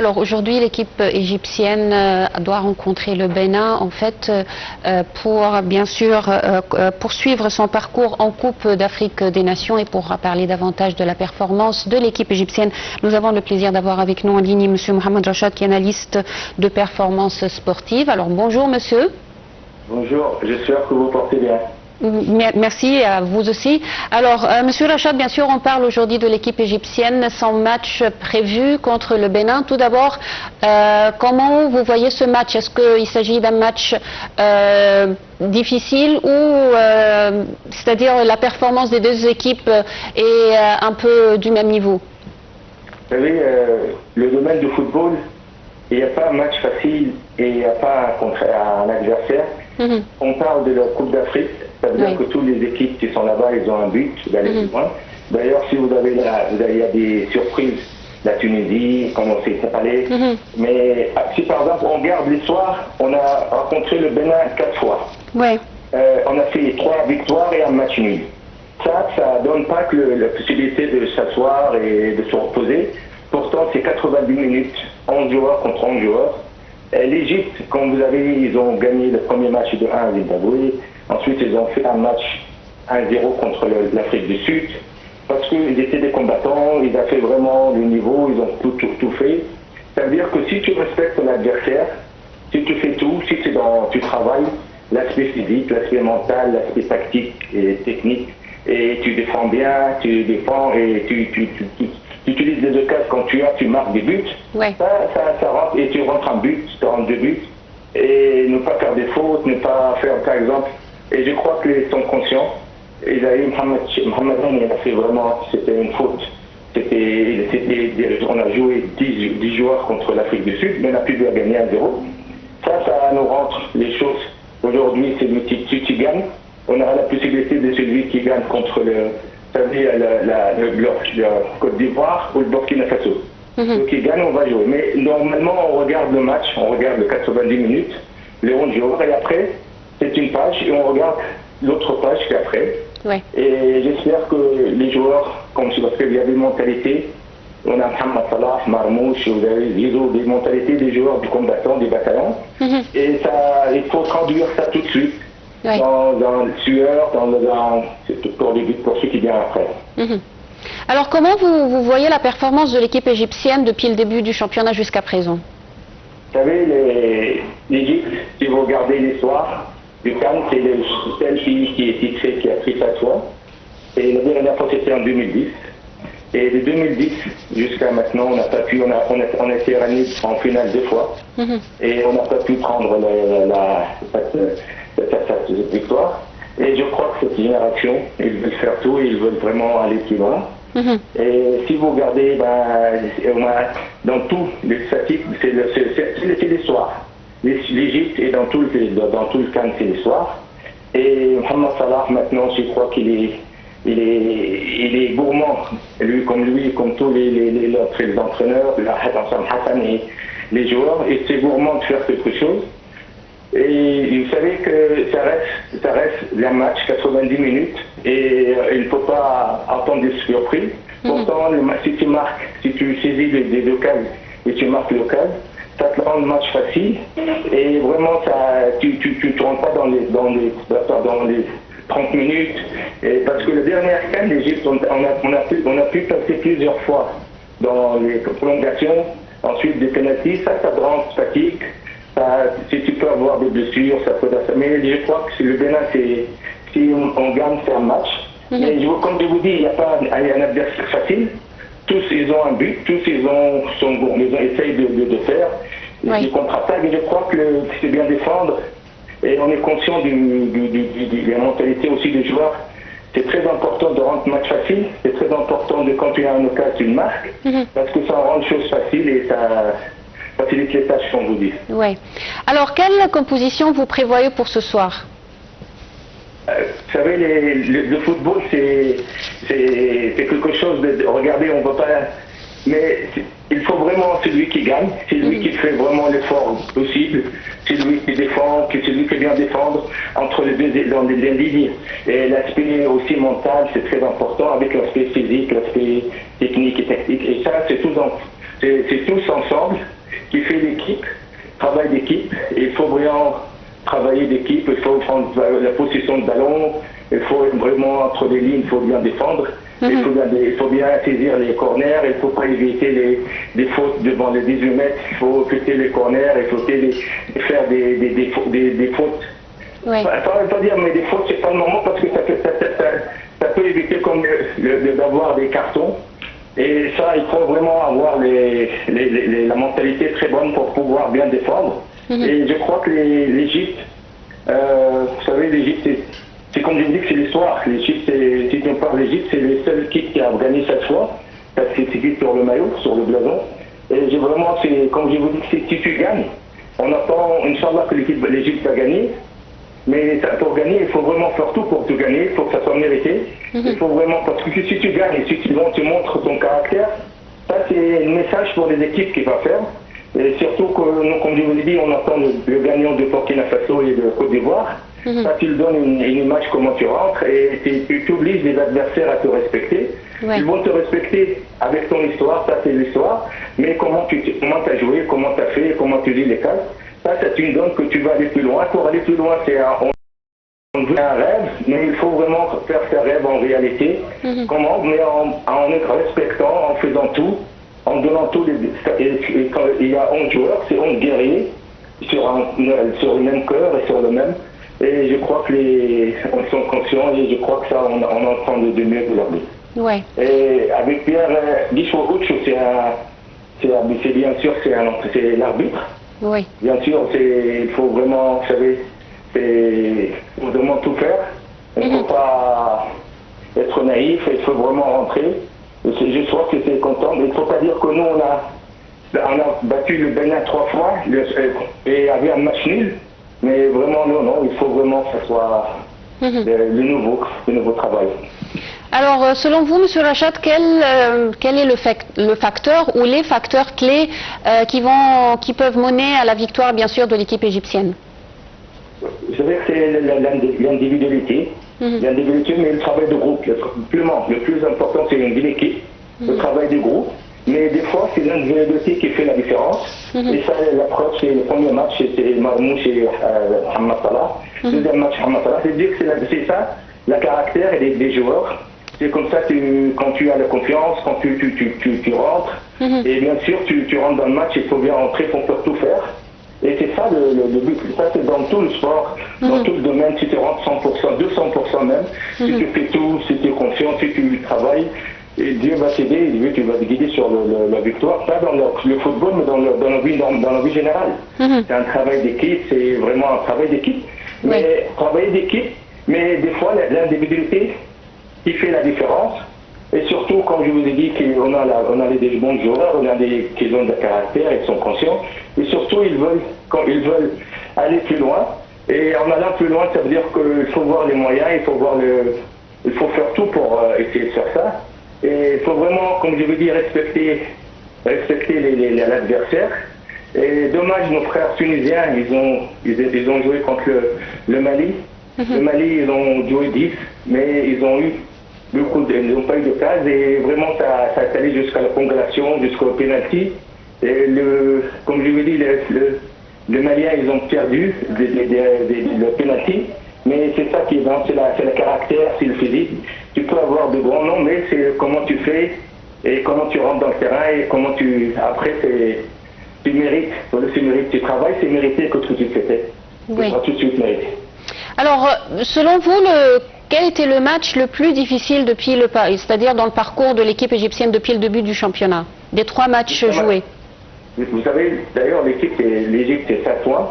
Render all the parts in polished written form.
Alors aujourd'hui, l'équipe égyptienne doit rencontrer le Bénin, en fait, pour bien sûr poursuivre son parcours en Coupe d'Afrique des Nations. Et pour parler davantage de la performance de l'équipe égyptienne, nous avons le plaisir d'avoir avec nous en ligne M. Mohamed Rachad, qui est analyste de performance sportive. Alors bonjour monsieur. Bonjour, j'espère que vous portez bien. Merci à vous aussi. Alors, Monsieur Rachad, bien sûr, on parle aujourd'hui de l'équipe égyptienne, son match prévu contre le Bénin. Tout d'abord, comment vous voyez ce match? Est-ce qu'il s'agit d'un match difficile ou, c'est-à-dire, la performance des deux équipes est un peu du même niveau? Vous savez, le domaine du football, il n'y a pas un match facile et il n'y a pas un adversaire. On parle de la Coupe d'Afrique. Ça veut dire que toutes les équipes qui sont là-bas, ils ont un but d'aller plus loin. D'ailleurs, si vous avez il y a des surprises, la Tunisie, comme on s'est parlé. Mais si par exemple on regarde l'histoire, on a rencontré le Bénin 4 fois. Ouais. On a fait 3 victoires et un match nul. Ça donne pas que la possibilité de s'asseoir et de se reposer. Pourtant, c'est 90 minutes, 11 joueurs contre 11 joueurs. L'Égypte, comme vous avez vu, ils ont gagné le premier match de 1 à Zimbabwe. Ensuite, ils ont fait un match 1-0 contre l'Afrique du Sud. Parce qu'ils étaient des combattants, ils ont fait vraiment le niveau, ils ont tout fait. Ça veut dire que si tu respectes ton adversaire, si tu fais tout, si tu travailles, l'aspect physique, l'aspect mental, l'aspect tactique et technique, et tu défends bien, tu défends et tu utilises les occasions quand tu marques des buts, ça rentre et tu rentres un but, tu rentres 2 buts, et ne pas faire des fautes, ne pas faire par exemple, et je crois qu'ils sont conscients. Il a eu Mohamed, il a fait vraiment, c'était une faute. On a joué 10 joueurs contre l'Afrique du Sud, mais on a pu gagner 1-0. Ça nous rentre les choses. Aujourd'hui, c'est si tu gagnes, on aura la possibilité de celui qui gagne contre la Côte d'Ivoire ou le Burkina Faso. Donc qui gagne, on va jouer. Mais normalement, on regarde le match, on regarde les 90 minutes, les 11 joueurs, et après, c'est une page, et on regarde l'autre page qui est après. Et j'espère que les joueurs, comme je parce qu'il y a des mentalités, on a Mohamed Salah, Marmouche, vous avez des mentalités des joueurs, des combattants, des bataillons. Et ça, il faut traduire ça tout de suite. Dans le sueur, pour ceux qui viennent après. Alors comment vous voyez la performance de l'équipe égyptienne depuis le début du championnat jusqu'à présent? Vous savez, l'Égypte, si vous regardez l'histoire du CAN, c'est celle qui est titrée, qui a pris sa foi. Et la dernière fois c'était en 2010. Et de 2010 jusqu'à maintenant, on n'a pas pu, on a été ramené en finale 2 fois. Et on n'a pas pu prendre cette victoire. Et je crois que cette génération, ils veulent faire tout, ils veulent vraiment aller plus loin. Et si vous regardez, dans tous les statistiques, c'est l'histoire. L'Égypte est dans tout le camp, c'est l'histoire. Et Mohamed Salah, maintenant, je crois qu'il est gourmand, comme tous les autres entraîneurs, Hassan et les joueurs, et c'est gourmand de faire quelque chose. Et vous savez que ça reste un match 90 minutes et il ne faut pas attendre des surprises. Pourtant, si tu marques, si tu saisis des occasions et tu marques l'occasion, ça te rend le match facile et vraiment tu ne rentres pas dans les 30 minutes. Et parce que la dernière CAN, l'Égypte, on a pu passer plusieurs fois dans les prolongations, ensuite des pénaltys, ça te rend fatigue. Si tu peux avoir des blessures, ça peut être. Mais je crois que le Bénin, si on gagne, c'est un match. Mais comme je vous dis, il n'y a pas un adversaire facile. Tous, ils ont un but, tous, ils essayent de faire des contre-attaques. Et je crois que c'est bien défendre. Et on est conscient de la mentalité aussi des joueurs. C'est très important de rendre le match facile. C'est très important de quand tu as un occasion, tu le marques. Parce que ça rend les choses faciles et ça facilite les tâches, comme vous dites. Oui. Alors, quelle composition vous prévoyez pour ce soir? Vous savez, le football, c'est quelque chose de... Regardez, on ne peut pas... Mais il faut vraiment celui qui gagne, c'est lui qui fait vraiment l'effort possible, c'est lui qui défend, c'est lui qui vient défendre entre les deux dans les lignes. Et l'aspect aussi mental, c'est très important, avec l'aspect physique, l'aspect technique et tactique. Et ça, c'est tout c'est tous ensemble qui fait l'équipe, travail d'équipe. Il faut vraiment travailler d'équipe, il faut prendre la possession de ballon, il faut vraiment entre les lignes, il faut bien défendre. Il faut bien saisir les corners, il ne faut pas éviter les fautes devant les 18 mètres, il faut éviter les corners, il faut faire des fautes. Oui. Pas dire, mais des fautes, c'est pas le moment parce que ça peut éviter d'avoir des cartons. Et ça, il faut vraiment avoir la mentalité très bonne pour pouvoir bien défendre. Et je crois que l'Égypte, vous savez, l'Égypte, c'est comme je dis que c'est l'histoire. L'Égypte, si on parle d'Égypte, c'est le seul équipe qui a gagné cette fois. Parce que c'est écrit sur le maillot, sur le blason. Et j'ai vraiment, comme je vous dis, si tu gagnes, on attend, Inch'Allah, que l'Égypte va gagner. Mais pour gagner, il faut vraiment faire tout pour tout gagner, il faut que ça soit mérité. Il faut vraiment, parce que si tu gagnes et si tu montres ton caractère, ça c'est un message pour les équipes qu'il va faire. Et surtout que, comme je vous l'ai dit, on attend le gagnant de Burkina Faso et de Côte d'Ivoire. Ça, tu lui donnes une image comment tu rentres et tu obliges les adversaires à te respecter. Ouais. Ils vont te respecter avec ton histoire, ça c'est l'histoire, mais comment tu as joué, comment tu as fait, comment tu lis les cases. Ça tu me donnes que tu vas aller plus loin. Pour aller plus loin, c'est un rêve, mais il faut vraiment faire ce rêve en réalité. Comment? Mais en respectant, en faisant tout, en donnant tous et quand il y a 11 joueurs, c'est 11 guerriers sur le même cœur et sur le même. Et je crois que on sont conscients et je crois que ça, on entend de mieux que leur vie. Ouais. Et avec Pierre Guichououch, c'est bien sûr, c'est l'arbitre. Oui. Bien sûr, il faut vraiment, vous savez, on demande tout faire. Il ne faut pas être naïf, il faut vraiment rentrer. Je crois que c'est content, mais il ne faut pas dire que nous, on a battu le Bénin 3 fois et avait un match nul. Mais vraiment, non, il faut vraiment que ce soit le nouveau travail. Alors, selon vous, M. Rachad, quel est le facteur ou les facteurs clés qui peuvent mener à la victoire, bien sûr, de l'équipe égyptienne? Je dirais que c'est l'individualité. L'individualité, mais le travail de groupe. Le plus important, c'est l'équipe, le travail de groupe. Mais des fois, c'est l'individualité qui fait la différence. Et ça, la preuve, c'est le premier match, c'était Marmouche et Mohamed Salah. Deuxième match, Mohamed Salah. C'est-à-dire que c'est ça, le caractère des joueurs. C'est comme ça que quand tu as la confiance, quand tu rentres, et bien sûr, tu rentres dans le match, il faut bien rentrer pour tout faire. Et c'est ça le but. Ça, c'est dans tout le sport, dans tout le domaine. Si tu rentres 100%, 200% même, si tu fais tout, si tu es confiant, si tu travailles, et Dieu va t'aider, Dieu tu vas te guider sur la victoire, pas dans le football, mais dans la vie générale. C'est un travail d'équipe, c'est vraiment un travail d'équipe. Mais travailler d'équipe, mais des fois l'individualité qui fait la différence. Et surtout, comme je vous ai dit, qu'on a des bons joueurs, on a qui ont de caractère, ils sont conscients. Et surtout, ils veulent aller plus loin. Et en allant plus loin, ça veut dire qu'il faut voir les moyens, il faut faire tout pour essayer de faire ça. Et il faut vraiment, comme je vous dis, respecter l'adversaire. Et dommage, nos frères tunisiens, ils ont joué contre le Mali. Le Mali, ils ont joué 10, mais ils ont eu ils n'ont pas eu de cases et vraiment ça est allé jusqu'à la prolongation, jusqu'au penalty. Et comme je vous dis, les Maliens, ils ont perdu le penalty. Mais c'est ça qui est bon, c'est le caractère, c'est le physique. Tu peux avoir de grands noms, mais c'est comment tu fais et comment tu rentres dans le terrain et comment après, tu mérites. Tu travailles, c'est mérité que tout de suite fait. Oui. C'est pas tout de suite mérité. Alors, selon vous, quel était le match le plus difficile c'est-à-dire dans le parcours de l'équipe égyptienne depuis le début du championnat, des 3 matchs joués? Vous savez, d'ailleurs, l'Égypte est 7 points.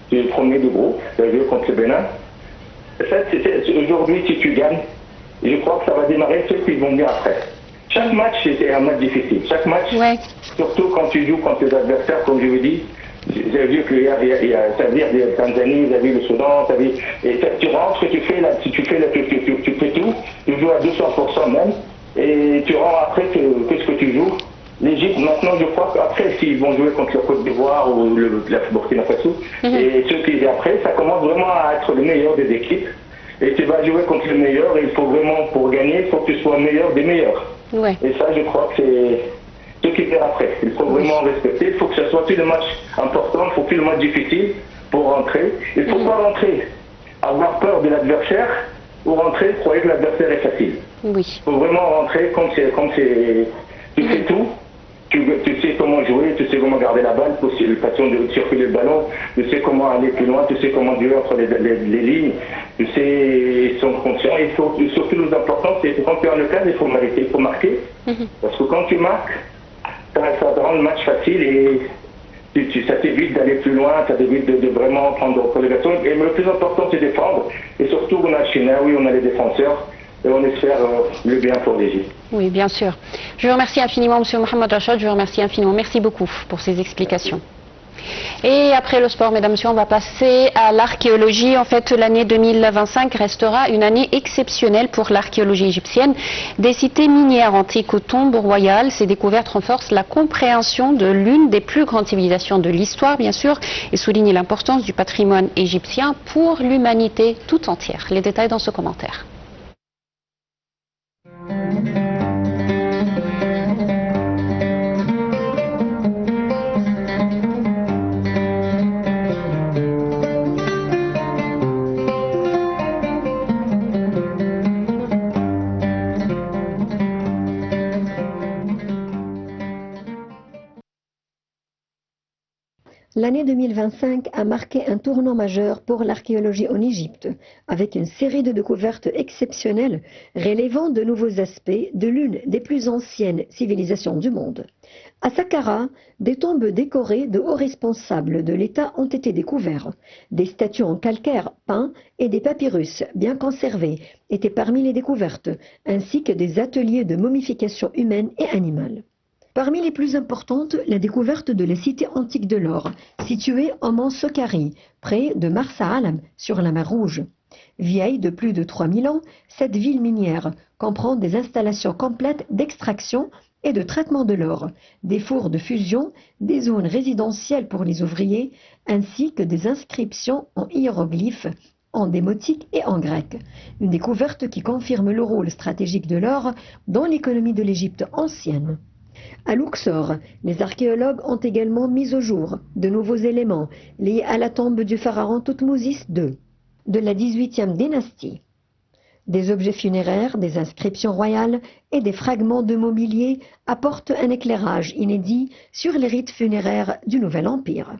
C'est le premier du groupe, ça joue contre le Bénin. Aujourd'hui, si tu gagnes, je crois que ça va démarrer ceux qui vont venir après. Chaque match, c'était un match difficile. Chaque match, surtout quand tu joues contre tes adversaires, comme je vous dis, j'ai vu qu'il y a c'est-à-dire la Tanzanie, vous avez le Soudan, et tu rentres, tu fais tout, tu joues à 200% même, et tu rends après qu'est-ce que tu joues. L'Égypte, maintenant, je crois qu'après, s'ils vont jouer contre le Côte d'Ivoire ou la Burkina Faso, et ceux qui après, ça commence vraiment à être le meilleur des équipes. Et tu vas jouer contre le meilleur, et il faut vraiment, pour gagner, il faut que tu sois le meilleur des meilleurs. Et ça, je crois que ce qui vient après. Il faut vraiment respecter. Il faut que ce soit plus le match important, il faut plus le match difficile pour rentrer. Il ne faut pas rentrer, avoir peur de l'adversaire ou rentrer, croire que l'adversaire est facile. Oui. Il faut vraiment rentrer comme c'est, tu sais tout. Tu sais comment jouer, tu sais comment garder la balle, la façon de circuler le ballon, tu sais comment aller plus loin, tu sais comment jouer entre les lignes, tu sais, ils sont conscients. Et surtout, le plus important, c'est que quand tu as le cadre, il faut marquer. Parce que quand tu marques, ça te rend le match facile et ça t'évite d'aller plus loin, ça t'évite de vraiment prendre relégation. Et le plus important, c'est défendre. Et surtout, on a Chinaoui, on a les défenseurs. Et on espère le bien pour l'Égypte. Oui, bien sûr. Je vous remercie infiniment, M. Mohamed Rachad. Je vous remercie infiniment. Merci beaucoup pour ces explications. Et après le sport, mesdames et messieurs, on va passer à l'archéologie. En fait, l'année 2025 restera une année exceptionnelle pour l'archéologie égyptienne. Des cités minières antiques aux tombes royales, ces découvertes renforcent la compréhension de l'une des plus grandes civilisations de l'histoire, bien sûr, et soulignent l'importance du patrimoine égyptien pour l'humanité tout entière. Les détails dans ce commentaire. L'année 2025 a marqué un tournant majeur pour l'archéologie en Égypte, avec une série de découvertes exceptionnelles relevant de nouveaux aspects de l'une des plus anciennes civilisations du monde. À Saqqara, des tombes décorées de hauts responsables de l'État ont été découvertes. Des statues en calcaire peint et des papyrus bien conservés étaient parmi les découvertes, ainsi que des ateliers de momification humaine et animale. Parmi les plus importantes, la découverte de la cité antique de l'or, située au mont Sokhari, près de Marsa Alam, sur la mer Rouge. Vieille de plus de 3000 ans, cette ville minière comprend des installations complètes d'extraction et de traitement de l'or, des fours de fusion, des zones résidentielles pour les ouvriers, ainsi que des inscriptions en hiéroglyphes, en démotique et en grec. Une découverte qui confirme le rôle stratégique de l'or dans l'économie de l'Égypte ancienne. À Luxor, les archéologues ont également mis au jour de nouveaux éléments liés à la tombe du pharaon Thoutmôsis II, de la 18e dynastie. Des objets funéraires, des inscriptions royales et des fragments de mobilier apportent un éclairage inédit sur les rites funéraires du Nouvel Empire.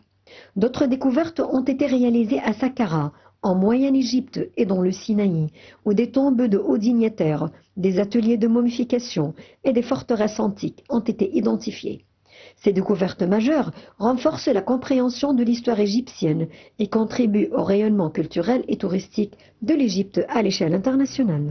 D'autres découvertes ont été réalisées à Saqqara, en Moyenne-Égypte et dans le Sinaï, où des tombes de hauts dignitaires, des ateliers de momification et des forteresses antiques ont été identifiées. Ces découvertes majeures renforcent la compréhension de l'histoire égyptienne et contribuent au rayonnement culturel et touristique de l'Égypte à l'échelle internationale.